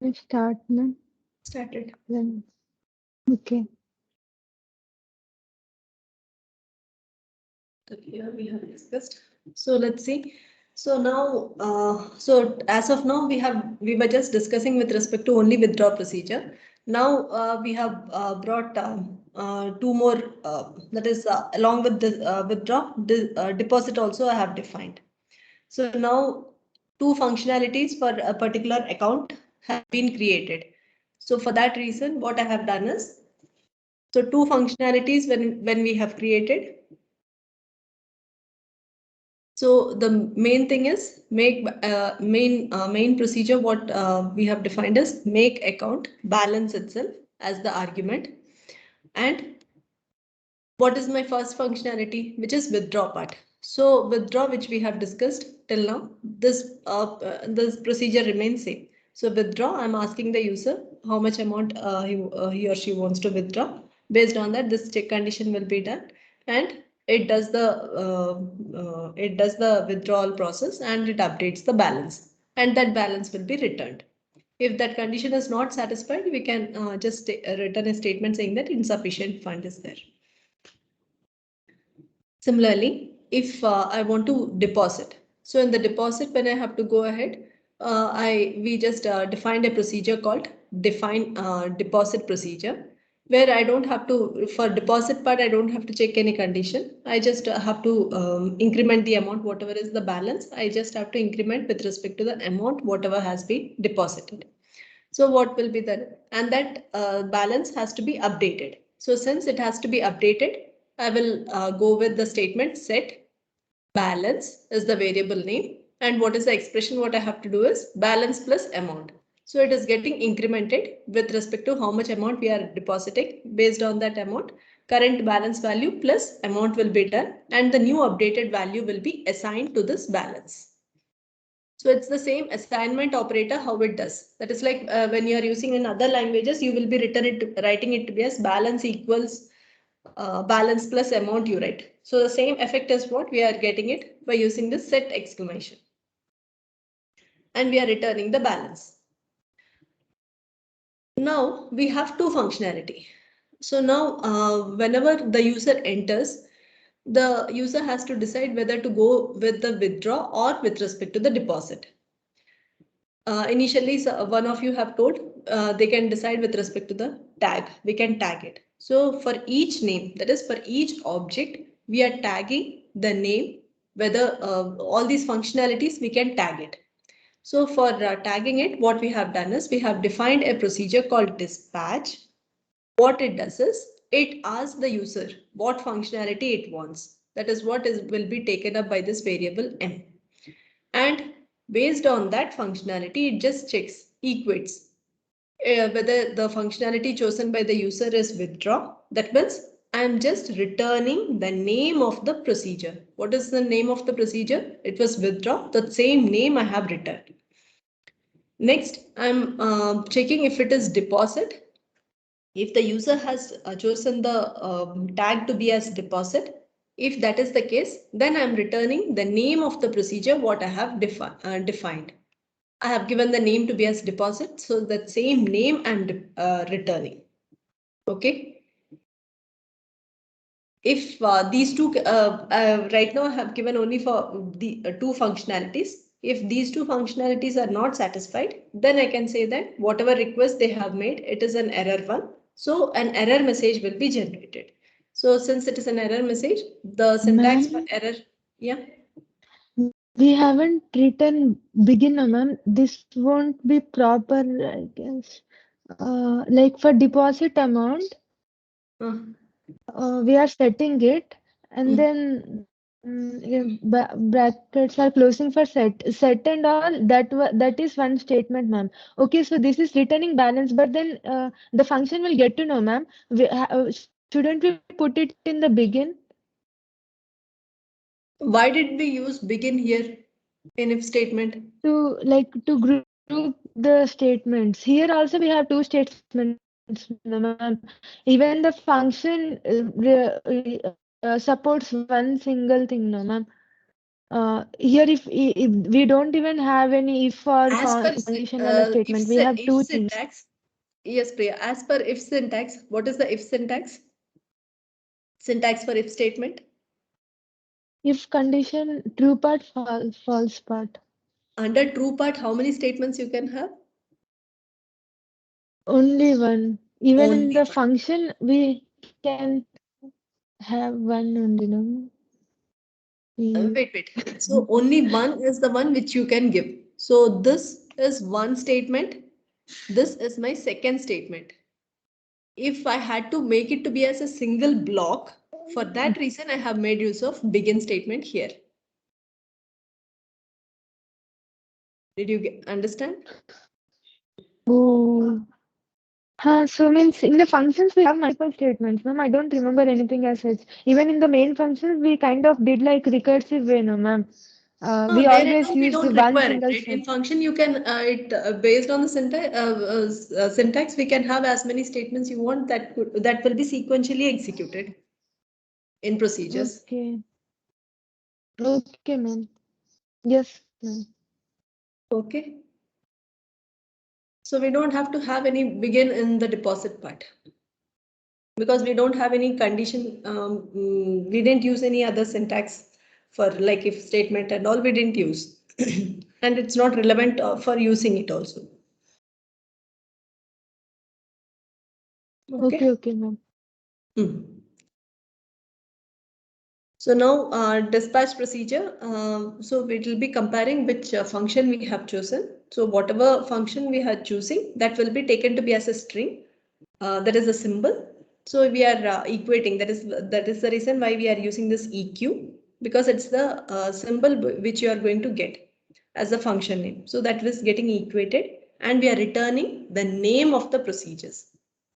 Start, ma'am. Started. Then- Okay. Here we have discussed. So let's see. So now, so as of now, we were just discussing with respect to only withdrawal procedure. Now we have brought two more. That is along with the deposit also I have defined. So now two functionalities for a particular account have been created. So for that reason, what I have done is, so two functionalities when we have created. So the main thing is main procedure what we have defined is make account balance itself as the argument, and what is my first functionality, which is withdraw part. So withdraw, which we have discussed till now, this procedure remains same. So withdraw, I'm asking the user how much amount he or she wants to withdraw. Based on that, this check condition will be done, and it does the withdrawal process and it updates the balance, and that balance will be returned. If that condition is not satisfied, we can just return a statement saying that insufficient fund is there. Similarly, if I want to deposit, so in the deposit, when I have to go ahead, we just defined a procedure called define deposit procedure, where I don't have to, for deposit part, I don't have to check any condition. I just have to increment the amount, whatever is the balance. I just have to increment with respect to the amount, whatever has been deposited. So what will be the, and that balance has to be updated. So since it has to be updated, I will go with the statement set balance is the variable name, and what is the expression what I have to do is balance plus amount. So it is getting incremented with respect to how much amount we are depositing. Based on that amount, current balance value plus amount will be done, and the new updated value will be assigned to this balance. So it's the same assignment operator how it does. That is like when you are using in other languages, you will be writing it to be as balance equals balance plus amount you write. So the same effect is what we are getting it by using this set exclamation. And we are returning the balance. Now we have two functionality. So now whenever the user enters, the user has to decide whether to go with the withdraw or with respect to the deposit. Initially, one of you have told they can decide with respect to the tag. We can tag it. So for each name, that is for each object, we are tagging the name, whether all these functionalities, we can tag it. So for tagging it, what we have done is we have defined a procedure called dispatch. What it does is it asks the user what functionality it wants. That is what will be taken up by this variable m. And based on that functionality, it just checks, equates whether the functionality chosen by the user is withdraw. That means I'm just returning the name of the procedure. What is the name of the procedure? It was withdraw. The same name I have returned. Next, I'm checking if it is deposit. If the user has chosen the tag to be as deposit, if that is the case, then I'm returning the name of the procedure what I have defined. I have given the name to be as deposit, so that same name I'm returning. Okay. If these two, right now I have given only for the two functionalities. If these two functionalities are not satisfied, then I can say that whatever request they have made, it is an error one. So an error message will be generated. So since it is an error message, the syntax for Ma'am, error, yeah. we haven't written beginner, ma'am. This won't be proper, I guess. Like for deposit amount, Uh, we are setting it, and mm. then yeah, brackets are closing for set and all. That is one statement, ma'am. Okay, so this is returning balance, but then the function will get to know, ma'am. Shouldn't we put it in the begin? Why did we use begin here in if statement? To group the statements. Here also we have two statements, ma'am. Even the function supports one single thing, no, ma'am. Here if we don't even have any if or As per condition wala statement, we have if two things. syntax, yes, Priya, as per if syntax, what is the if syntax? Syntax for if statement? If condition true part, false part. Under true part, how many statements you can have? Only one. Even in Only the one. function, we can have one only, no? Wait. So only one is the one which you can give. So this is one statement. This is my second statement. If I had to make it to be as a single block, for that reason, I have made use of begin statement here. Did you understand? Oh. So means in the functions we have multiple statements, ma'am. I don't remember anything as such. Even in the main functions, we kind of did like recursive way, no, ma'am. No, We there and always now we use the don't one require it, single right? In step. function, you can based on the syntax, we can have as many statements you want that will be sequentially executed in procedures. Okay. Okay, ma'am. Yes, ma'am. Okay. So we don't have to have any begin in the deposit part because we don't have any condition. We didn't use any other syntax for like if statement and all we didn't use. And it's not relevant for using it also. Okay. Okay, ma'am. Hmm. So now dispatch procedure. So it will be comparing which function we have chosen. So whatever function we are choosing, that will be taken to be as a string. That is a symbol. So we are equating. That is the reason why we are using this EQ because it's the symbol which you are going to get as a function name. So that was getting equated, and we are returning the name of the procedures.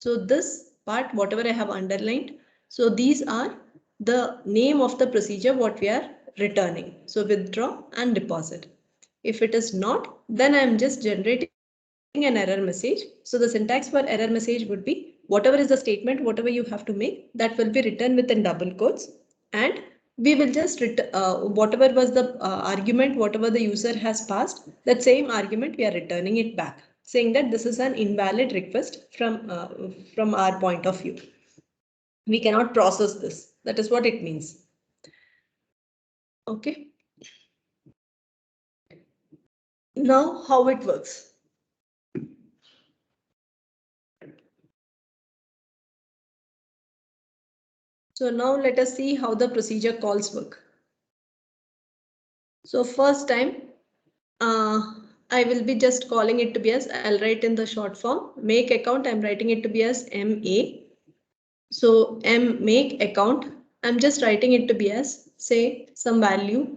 So this part, whatever I have underlined, so these are the name of the procedure what we are returning. So withdraw and deposit. If it is not, then I am just generating an error message. So the syntax for error message would be whatever is the statement, whatever you have to make, that will be written within double quotes, and we will just whatever was the argument, whatever the user has passed, that same argument we are returning it back, saying that this is an invalid request from our point of view. We cannot process this. That is what it means. Okay. Now how it works. So now let us see how the procedure calls work. So first time, I will be just calling it to be as, I'll write in the short form, make account, I'm writing it to be as MA. So make account, I'm just writing it to be as, say some value,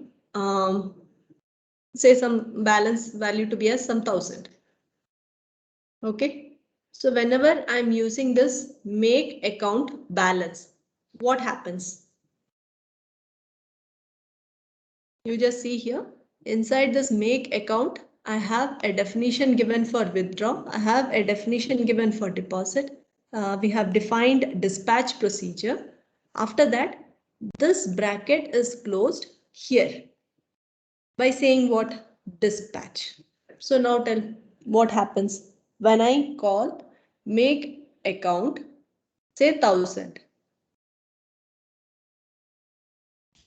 say some balance value to be as some 1000. Okay. So whenever I'm using this make account balance, what happens? You just see here inside this make account, I have a definition given for withdraw. I have a definition given for deposit. We have defined dispatch procedure. After that, this bracket is closed here by saying what? Dispatch. So now tell what happens when I call make account, say 1000.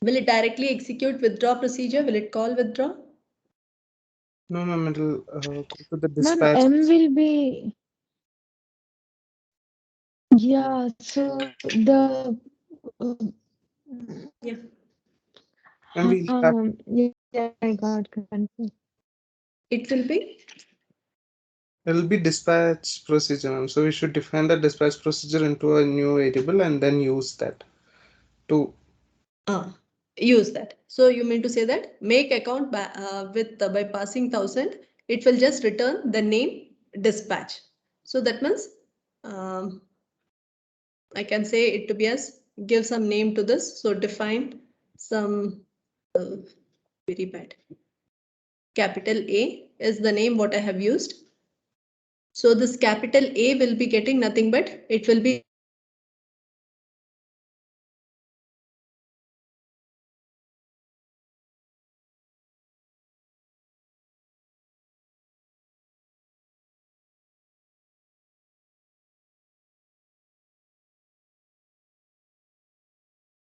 Will it directly execute withdraw procedure? Will it call withdraw? No, ma'am, it'll go to the Ma'am, dispatch. M will be, yeah, so the, Yeah. And we have yeah, I got confused. It will be it'll be dispatch procedure, ma'am. So we should define the dispatch procedure into a new variable and then use that to use that. So you mean to say that make account by passing 1000, it will just return the name dispatch. So that means um, I can say it to be as give some name to this. So define some very bad. Capital A is the name what I have used. So this capital A will be getting nothing but it will be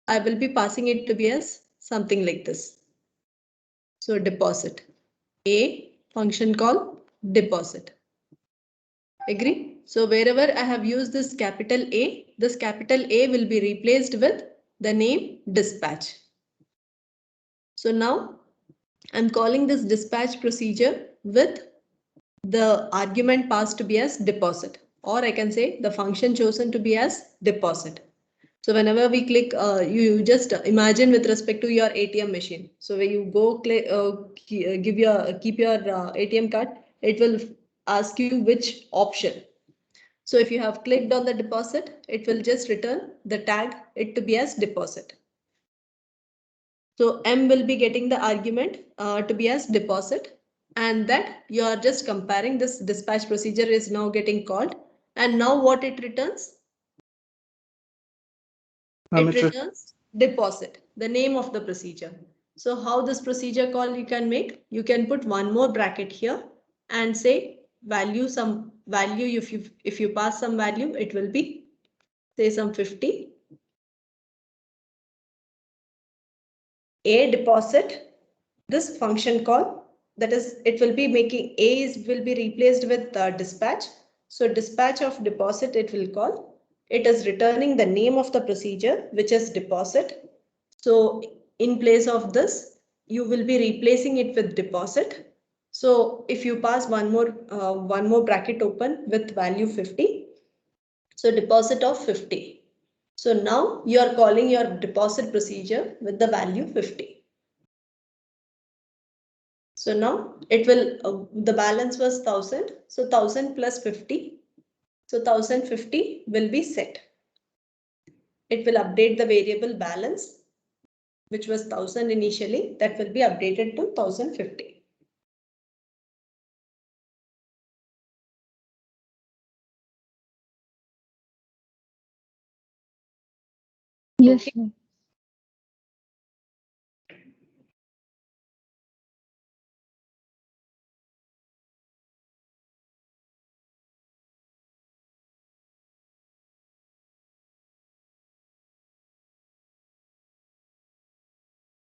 I will be passing it to be as something like this. So deposit. A function call deposit. Agree? So wherever I have used this capital A, this capital A will be replaced with the name dispatch. So now I'm calling this dispatch procedure with the argument passed to be as deposit, or I can say the function chosen to be as deposit. So whenever we click, you just imagine with respect to your ATM machine. So when you go keep your ATM card, it will ask you which option. So if you have clicked on the deposit, it will just return the tag it to be as deposit. So M will be getting the argument to be as deposit, and that you are just comparing this dispatch procedure is now getting called, and now what it returns? It returns deposit, the name of the procedure. So how this procedure call you can make? You can put one more bracket here and say value some value. If you pass some value, it will be say some 50. A deposit, this function call, that is, it will be making will be replaced with dispatch. So dispatch of deposit it will call. It is returning the name of the procedure, which is deposit. So in place of this, you will be replacing it with deposit. So if you pass one more bracket open with value 50, so deposit of 50. So now you are calling your deposit procedure with the value 50. So now it will, the balance was 1000. So 1000 plus 50. So 1050 will be set. It will update the variable balance, which was 1000 initially, that will be updated to 1050. Yes, Okay. ma'am.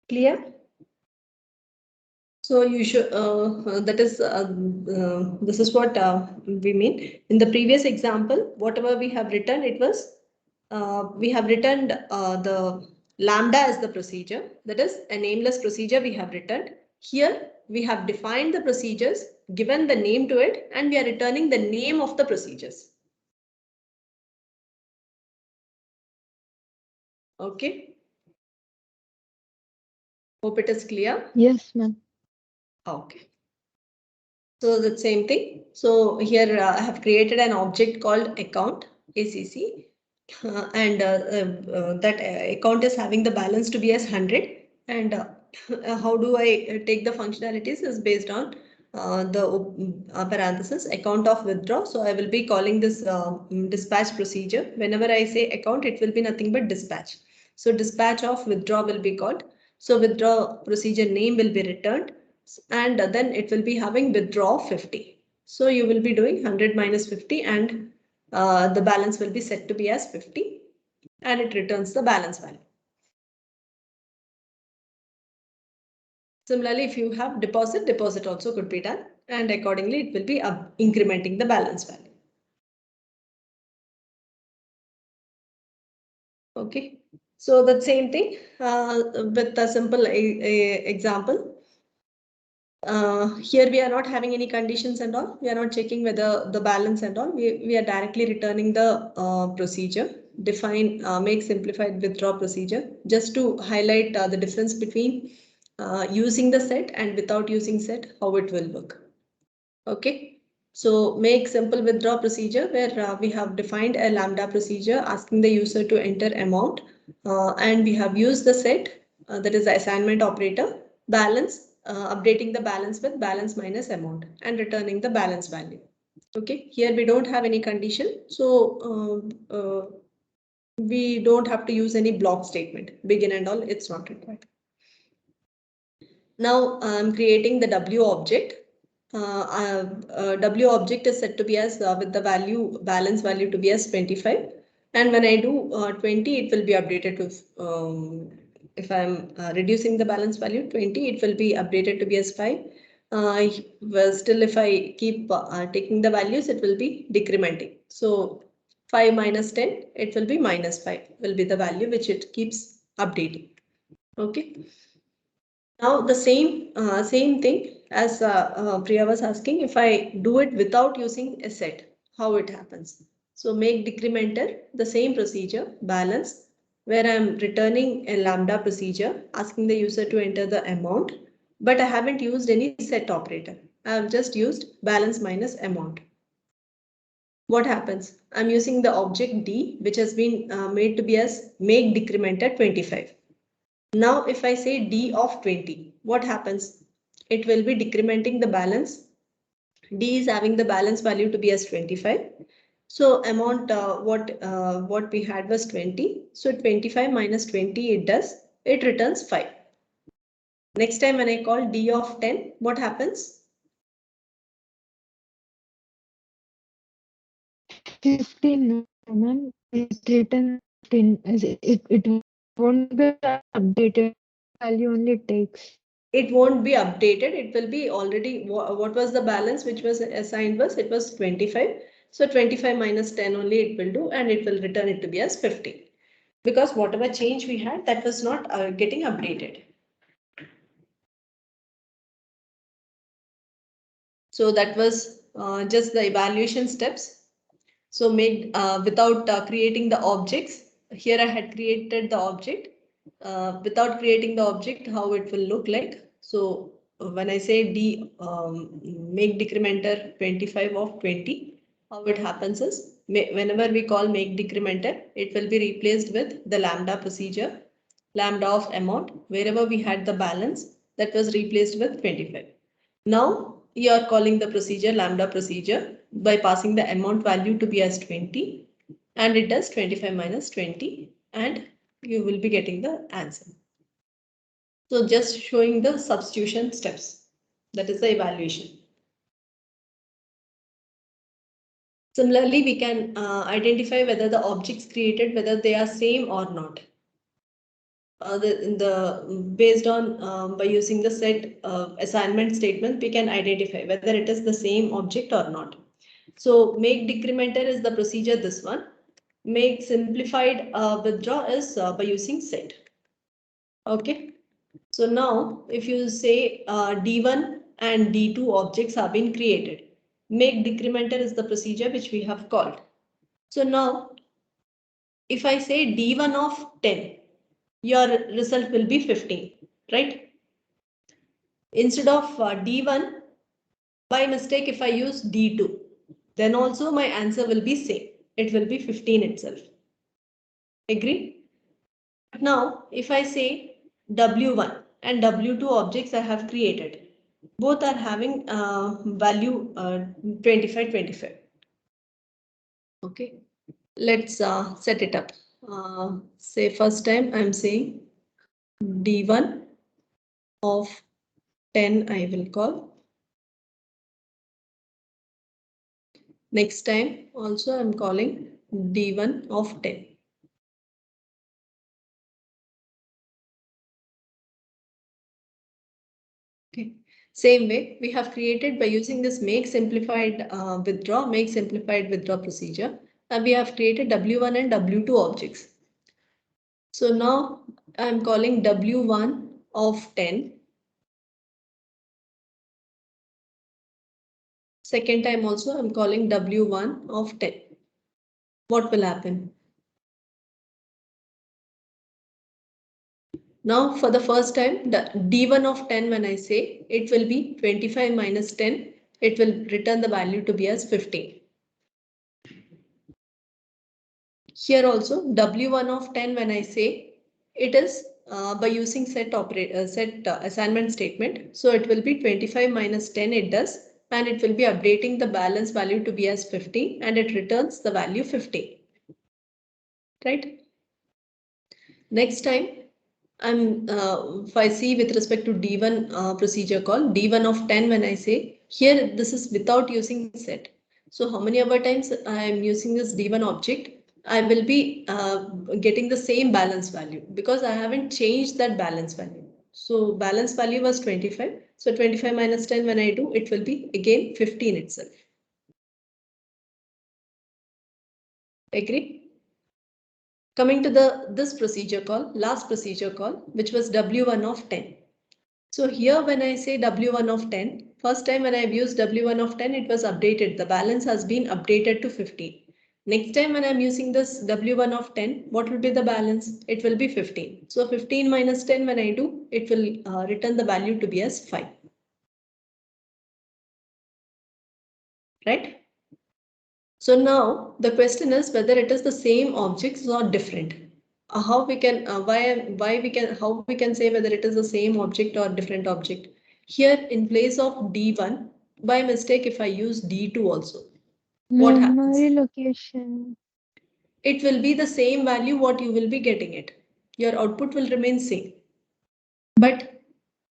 Clear? So you should, this is what we mean. In the previous example, whatever we have written, it was, we have written the lambda as the procedure. That is a nameless procedure we have written. Here we have defined the procedures, given the name to it, and we are returning the name of the procedures. Okay. Hope it is clear. Yes, ma'am. Okay. So the same thing. So here I have created an object called account ACC, and that account is having the balance to be as 100. And how do I take the functionalities is based on the parenthesis account of withdraw. So I will be calling this dispatch procedure. Whenever I say account, it will be nothing but dispatch. So dispatch of withdraw will be called. So withdraw procedure name will be returned, and then it will be having withdraw 50. So you will be doing 100 minus 50, and the balance will be set to be as 50, and it returns the balance value. Similarly, if you have deposit, deposit also could be done, and accordingly it will be incrementing the balance value. Okay, so the same thing with a simple example. Here we are not having any conditions and all. We are not checking whether the balance and all. We are directly returning the procedure. Define, make simplified withdraw procedure, just to highlight the difference between using the set and without using set, how it will work. Okay. So make simple withdraw procedure where we have defined a lambda procedure asking the user to enter amount, and we have used the set, that is the assignment operator, balance, updating the balance with balance minus amount and returning the balance value. Okay, here we don't have any condition, so we don't have to use any block statement, begin and all, it's not required. Now I'm creating the W object. W object is set to be as with the value balance value to be as 25. And when I do 20, it will be updated to, if I'm reducing the balance value 20, it will be updated to be as 5. Well, still, if I keep taking the values, it will be decrementing. So 5 minus 10, it will be minus 5, will be the value which it keeps updating. Okay. Now the same thing as Priya was asking, if I do it without using a set, how it happens. So make decrementer the same procedure, balance, where I'm returning a lambda procedure, asking the user to enter the amount, but I haven't used any set operator. I have just used balance minus amount. What happens? I'm using the object D, which has been made to be as make decrementer 25. Now, if I say D of 20, what happens? It will be decrementing the balance. D is having the balance value to be as 25. So amount what we had was 20. So 25 minus 20 it returns 5. Next time when I call D of 10, what happens? 15, ma'am. It returns 15. It won't be updated. Value only takes. It won't be updated. It will be already, what was the balance which was assigned was, it was 25. So 25 minus 10 only it will do, and it will return it to be as 15. Because whatever change we had, that was not getting updated. So that was just the evaluation steps. So made without creating the objects. Here I had created the object. Without creating the object, how it will look like. So when I say make decrementer 25 of 20, how it happens is, whenever we call make decrementer, it will be replaced with the lambda procedure, lambda of amount. Wherever we had the balance, that was replaced with 25. Now you are calling the procedure lambda procedure by passing the amount value to be as 20, and it does 25 minus 20, and you will be getting the answer. So just showing the substitution steps. That is the evaluation. Similarly, we can identify whether the objects created, whether they are same or not. Based on by using the set assignment statement, we can identify whether it is the same object or not. So make decrementer is the procedure, this one. Make simplified withdraw is by using set. Okay. So now if you say D1 and D2 objects have been created, make decrementer is the procedure which we have called. So now if I say D1 of 10, your result will be 15, right? Instead of D1, by mistake, if I use D2, then also my answer will be same. It will be 15 itself. Agree? Now, if I say W1 and W2 objects I have created, both are having value 25, 25. Okay, let's set it up. Say first time I'm saying D1 of 10 I will call. Next time also I'm calling D1 of 10. Okay. Same way we have created by using this make simplified withdraw procedure, and we have created W1 and W2 objects. So now I'm calling W1 of 10. Second time also I'm calling W1 of 10. What will happen? Now for the first time, the D1 of 10, when I say, it will be 25 minus 10. It will return the value to be as 15. Here also W1 of 10, when I say, it is by using set assignment statement. So it will be 25 minus 10 it does, and it will be updating the balance value to be as 15, and it returns the value 15. Right? Next time, if I see with respect to D1 procedure call, D1 of 10, when I say, here this is without using set. So how many other times I am using this D1 object? I will be getting the same balance value because I haven't changed that balance value. So balance value was 25. So 25 minus 10 when I do, it will be again 15 itself. Agree? Coming to this procedure call, last procedure call, which was W1 of 10. So here when I say W1 of 10, first time when I've used W1 of 10, it was updated. The balance has been updated to 15. Next time when I'm using this W1 of 10, what will be the balance? It will be 15. So 15 minus 10 when I do, it will return the value to be as 5. Right? So now the question is whether it is the same objects or different. How we can how we can say whether it is the same object or different object. Here in place of D1, by mistake if I use D2 also, what happens? Memory location. It will be the same value what you will be getting it. Your output will remain same. But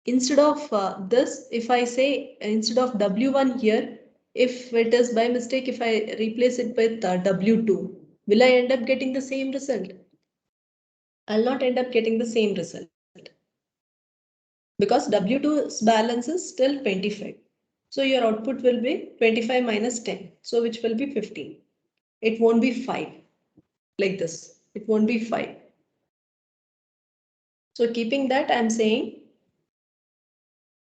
instead of this, if I say instead of W1 here, if it is by mistake, if I replace it with W2, will I end up getting the same result? I'll not end up getting the same result because W2's balance is still 25. So your output will be 25 minus 10. So which will be 15. It won't be 5 like this. It won't be 5. So keeping that, I'm saying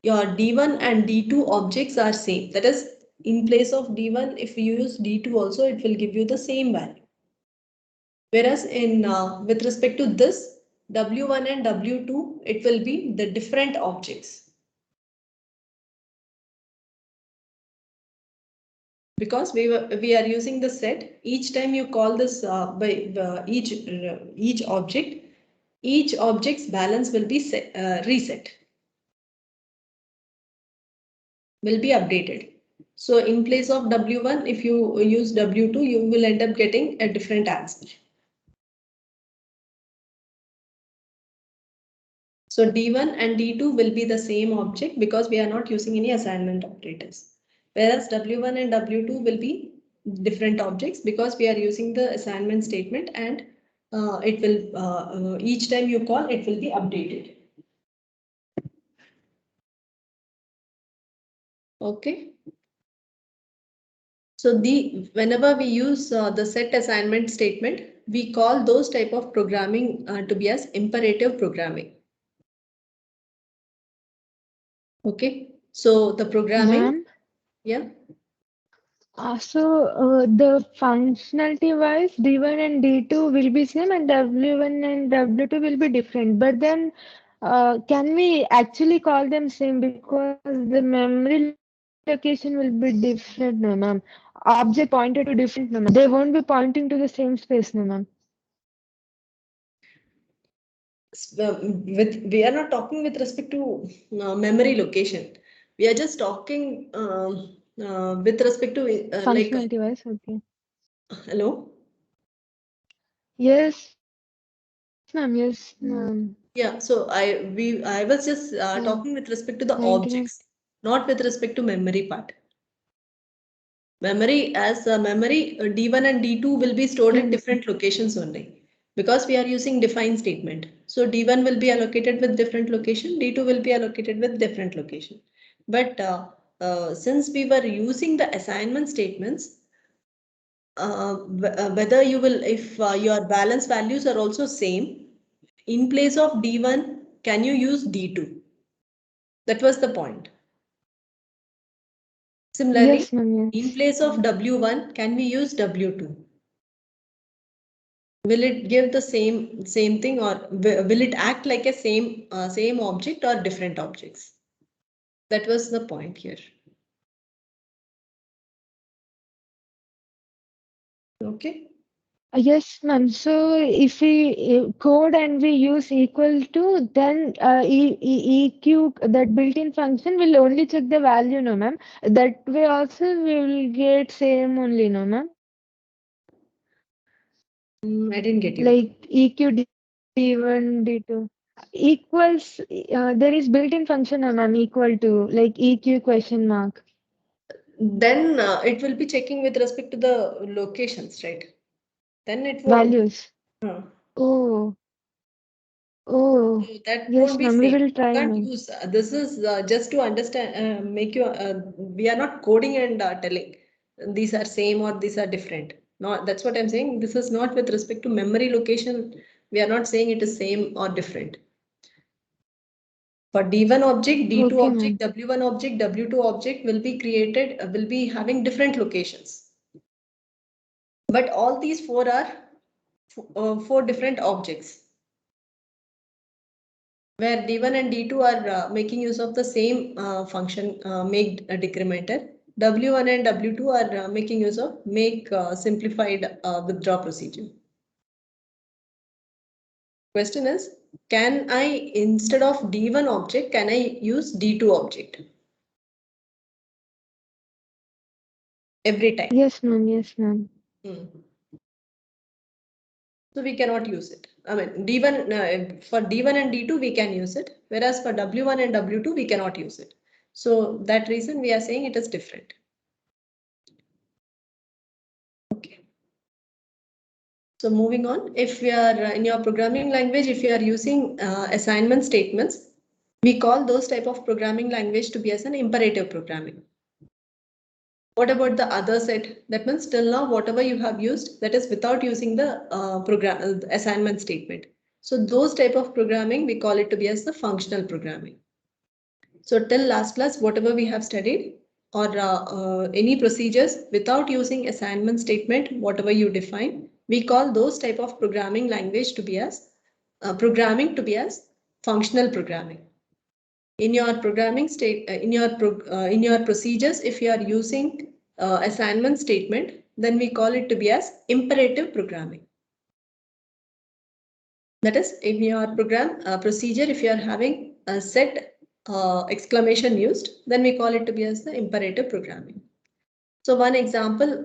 your D1 and D2 objects are same. That is, in place of D1, if you use D2 also, it will give you the same value. Whereas in with respect to this, W1 and W2, it will be the different objects. Because we are using the set, each time you call this by each object, each object's balance will be reset, will be updated. So in place of W1, if you use W2, you will end up getting a different answer. So D1 and D2 will be the same object because we are not using any assignment operators. Whereas W1 and W2 will be different objects because we are using the assignment statement and it will each time you call, it will be updated. Okay. So whenever we use the set assignment statement, we call those type of programming to be as imperative programming. Okay. So the programming, yeah. The functionality wise, D1 and D2 will be same and W1 and W2 will be different. But then can we actually call them same because the memory location will be different, no ma'am. Object pointed to different, no ma'am. They won't be pointing to the same space, no ma'am. We are not talking with respect to memory location. We are just talking with respect to like. Functionality wise, okay. Hello. Yes, ma'am. Yes, ma'am. Yeah. So I was just talking with respect to the Internet. objects, not with respect to memory part. Memory as memory D1 and D2 will be stored at different locations only because we are using define statement. So D1 will be allocated with different location, D2 will be allocated with different location. But since we were using the assignment statements, whether you will, if your balance values are also same, in place of D1, can you use D2? That was the point. Similarly, Yes, ma'am. in Yes. place of W1, can we use W2? Will it give the same thing or will it act like a same object or different objects? That was the point here. Okay. Yes, ma'am. So if we code and we use equal to, then EQ, that built-in function will only check the value, no, ma'am. That way also we will get same only, no, ma'am. I didn't get you. Like EQ D1, D2 equals, there is built-in function, no, ma'am, equal to, like EQ question mark. Then it will be checking with respect to the locations, right? then it won't. Values. Oh, oh, So that yes, won't be ma'am. We same. will You try, can't ma'am. use this is just to understand, make you. We are not coding and telling these are same or these are different. No, that's what I'm saying. This is not with respect to memory location. We are not saying it is same or different. For D1 object, D2 Okay, object, ma'am. W1 object, W2 object will be created, will be having different locations. But all these four are four different objects, where D1 and D2 are making use of the same function, make a decrementer. W1 and W2 are making use of make simplified withdraw procedure. Question is, can I, instead of D1 object, can I use D2 object every time? Yes, ma'am. Yes, ma'am. So we cannot use it. I mean, D1 for D1 and D2 we can use it, whereas for W1 and W2 we cannot use it. So that reason we are saying it is different. Okay. So moving on, if we are in your programming language, if you are using assignment statements, we call those type of programming language to be as an imperative programming. What about the other set? That means till now, whatever you have used, that is without using the assignment statement. So those type of programming, we call it to be as the functional programming. So till last class, whatever we have studied or any procedures without using assignment statement, whatever you define, we call those type of programming language to be as functional programming. In your programming state, in your procedures, if you are using assignment statement, then we call it to be as imperative programming. That is, in your program procedure, if you are having a set exclamation used, then we call it to be as the imperative programming. So one example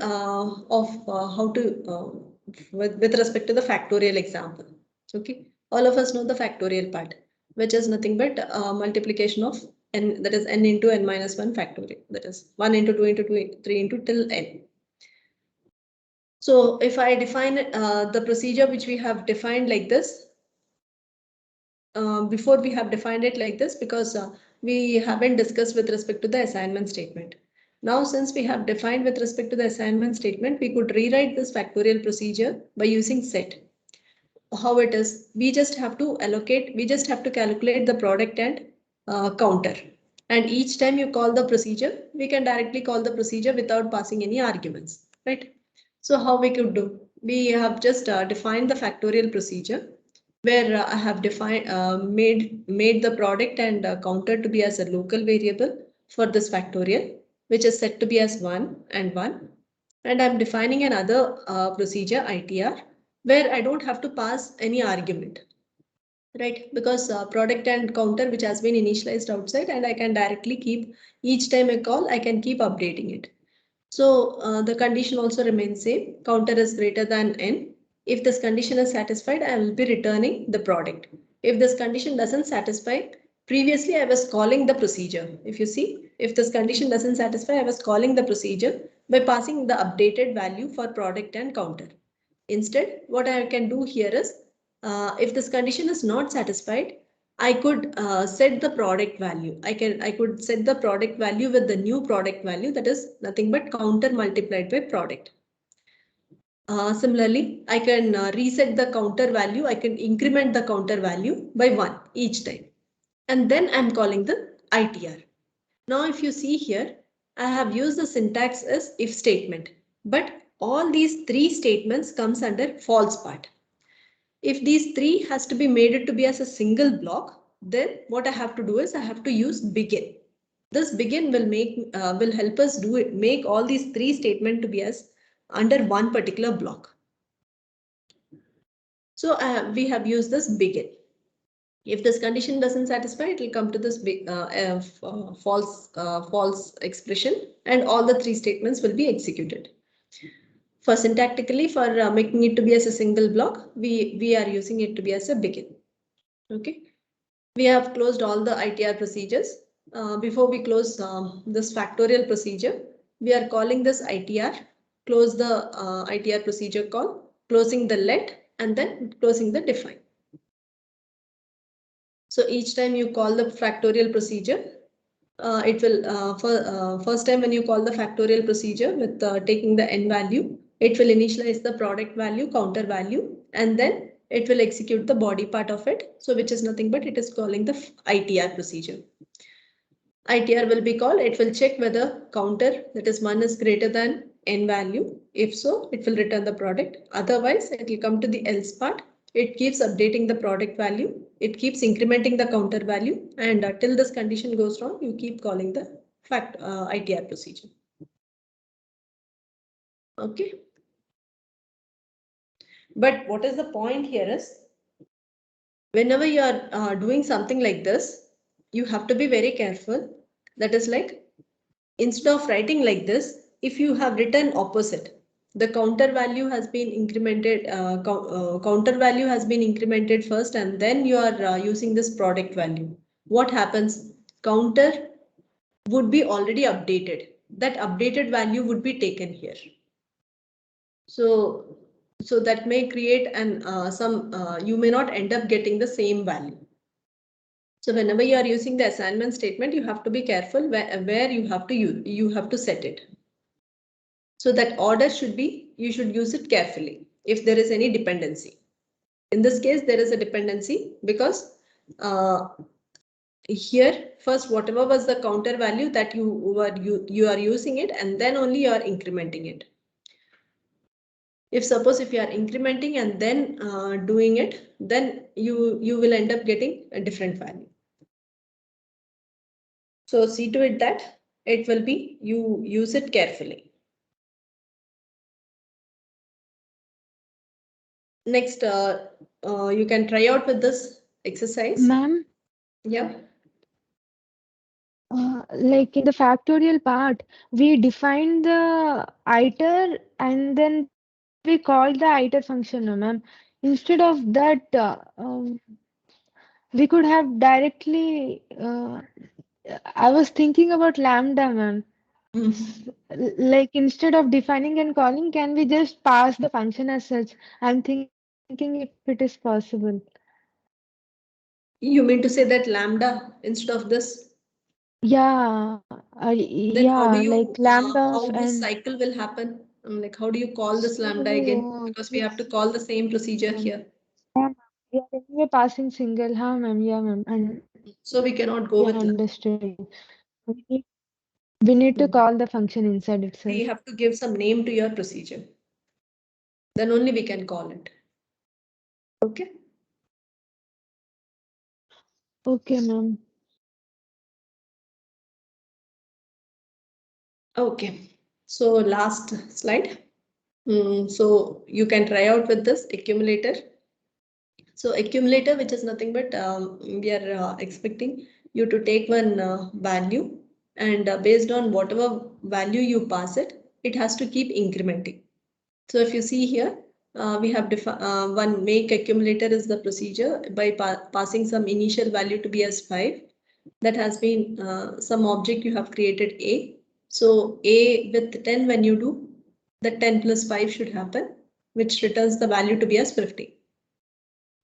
of how to with respect to the factorial example. Okay, all of us know the factorial part, which is nothing but multiplication of n, that is n into n minus 1 factorial, that is 1 into 2 into 2 3 into till n. So if I define the procedure which we have defined like this, before we have defined it like this, because we haven't discussed with respect to the assignment statement. Now, since we have defined with respect to the assignment statement, we could rewrite this factorial procedure by using set. How it is, we just have to calculate the product and counter. And each time you call the procedure, we can directly call the procedure without passing any arguments, right? So how we could do? We have just defined the factorial procedure, where I have made the product and counter to be as a local variable for this factorial, which is set to be as 1 and 1. And I'm defining another procedure, ITR, where I don't have to pass any argument, right? Because product and counter, which has been initialized outside, and I can directly keep, each time I call, I can keep updating it. So the condition also remains same, counter is greater than n. If this condition is satisfied, I will be returning the product. If this condition doesn't satisfy, previously I was calling the procedure. If you see, if this condition doesn't satisfy, I was calling the procedure by passing the updated value for product and counter. Instead, what I can do here is, if this condition is not satisfied, I could set the product value. I could set the product value with the new product value, that is nothing but counter multiplied by product. Similarly, I can reset the counter value. I can increment the counter value by 1 each time. And then I'm calling the ITR. Now, if you see here, I have used the syntax as if statement, but all these three statements comes under false part. If these three has to be made it to be as a single block, then what I have to do is I have to use begin. This begin will help us make all these three statements to be as under one particular block. So we have used this begin. If this condition doesn't satisfy, it will come to this false expression, and all the three statements will be executed. For syntactically, for making it to be as a single block, we are using it to be as a begin. Okay, we have closed all the ITR procedures. Before we close this factorial procedure, we are calling this ITR. Close the ITR procedure call. closing the let, and then closing the define. So each time you call the factorial procedure, it will first time when you call the factorial procedure with taking the n value, it will initialize the product value, counter value, and then it will execute the body part of it. So which is nothing but it is calling the ITR procedure. ITR will be called, it will check whether counter, that is 1, is greater than n value. If so, it will return the product. Otherwise, it will come to the else part. It keeps updating the product value. It keeps incrementing the counter value. And till this condition goes wrong, you keep calling the ITR procedure. Okay. But what is the point here is, whenever you are doing something like this, you have to be very careful. That is like, instead of writing like this, if you have written opposite, the counter value has been incremented, counter value has been incremented first, and then you are using this product value. What happens? Counter would be already updated. That updated value would be taken here. So that may create an you may not end up getting the same value. So whenever you are using the assignment statement, you have to be careful where you have to set it. So that order should be, you should use it carefully if there is any dependency. In this case, there is a dependency because here first whatever was the counter value that you are using it, and then only you are incrementing it. If suppose if you are incrementing and then doing it, then you will end up getting a different value. So see to it that it will be, you use it carefully. Next, you can try out with this exercise. Ma'am, Yeah. like in the factorial part, we define the iter and then we call the iter function, no, ma'am. Instead of that, we could have directly. I was thinking about lambda, ma'am. Like instead of defining and calling, can we just pass the function as such? I'm thinking if it is possible. You mean to say that lambda instead of this? Yeah, Then how do yeah, like you lambdas how this and cycle will happen? Like how do you call this lambda again? oh, Because we have to call the same procedure here. yeah, we are anyway passing single, huh, ma'am? Yeah, ma'am. And So we cannot go yeah, with lambda. understood. We need, we need to call the function inside itself. We have to give some name to your procedure. Then only we can call it. Okay. Okay, ma'am. Okay. So last slide. So you can try out with this accumulator. So accumulator, which is nothing but we are expecting you to take one value, and based on whatever value you pass it, it has to keep incrementing. So if you see here, we have one make accumulator is the procedure by passing some initial value to be as 5. That has been some object you have created A. So A with 10, when you do, the 10 plus 5 should happen, which returns the value to be as 50.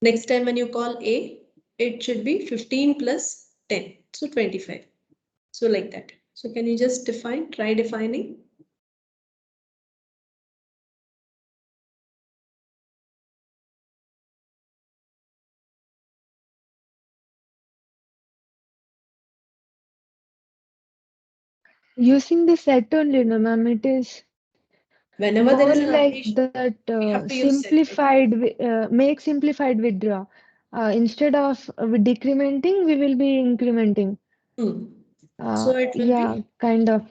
Next time when you call A, it should be 15 plus 10, so 25. So like that. So can you just try defining? Using the set only, no, ma'am. It is Whenever there more is an like updation, that we have to use set. simplified, make simplified withdraw. Instead of decrementing, we will be incrementing. So it will Yeah, be kind of.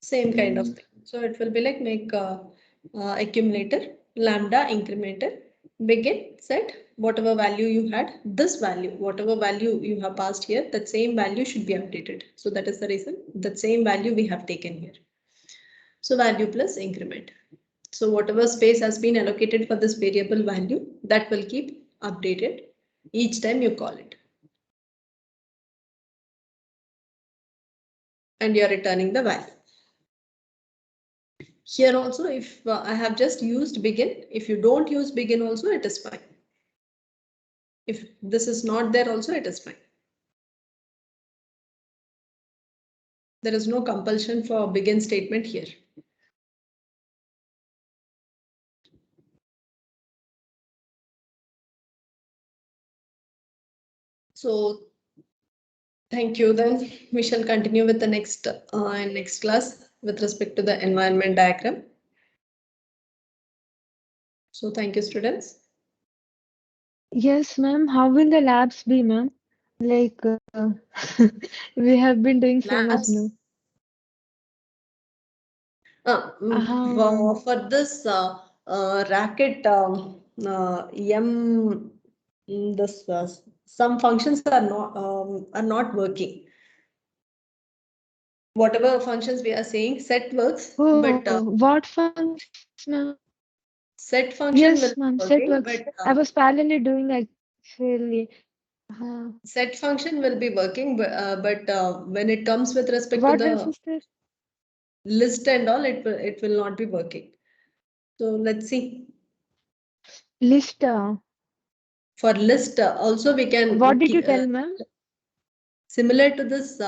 same kind of thing. So it will be like make accumulator, lambda incrementer, begin, set, whatever value you had, this value, whatever value you have passed here, that same value should be updated. So that is the reason that same value we have taken here. So value plus increment. So whatever space has been allocated for this variable value, that will keep updated each time you call it. And you're returning the value. Here also, if I have just used begin, if you don't use begin also, it is fine. If this is not there also, it is fine. There is no compulsion for begin statement here. So thank you. Then we shall continue with the next class with respect to the environment diagram. So thank you, students. Yes, ma'am. How will the labs be, ma'am? Like we have been doing so much Labs. now. For this racket this some functions are not working. Whatever functions we are saying, set works, but What functions, ma'am? set function will Yes, ma'am. be Set working, works. but I was parallelly doing actually. set function will be working, but when it comes with respect to What the else is there? list and all, it will not be working. So let's see. List. For list also we can. What did you tell, ma'am? Similar to this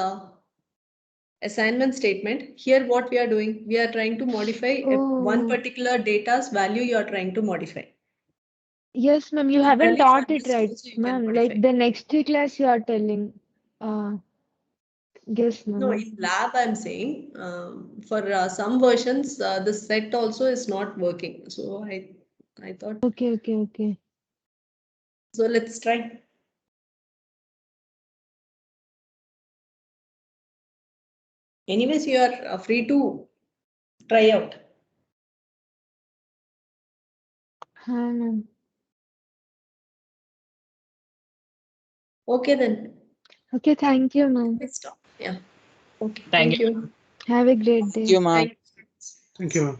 assignment statement, here what we are doing, we are trying to modify one particular data's value you are trying to modify. Yes, ma'am. You haven't Similarly, for taught it list right, also you can ma'am. modify. Like the next class you are telling. Yes, No, ma'am. in lab I'm saying for some versions the set also is not working. So I thought. Okay. So let's try. Anyways, you are free to try out. Ma'am. Okay then. Okay, thank you, ma'am. Let's stop. Yeah. Okay. Thank Thank you. Have a great day. you, ma'am. Thank you. Thank you, ma'am.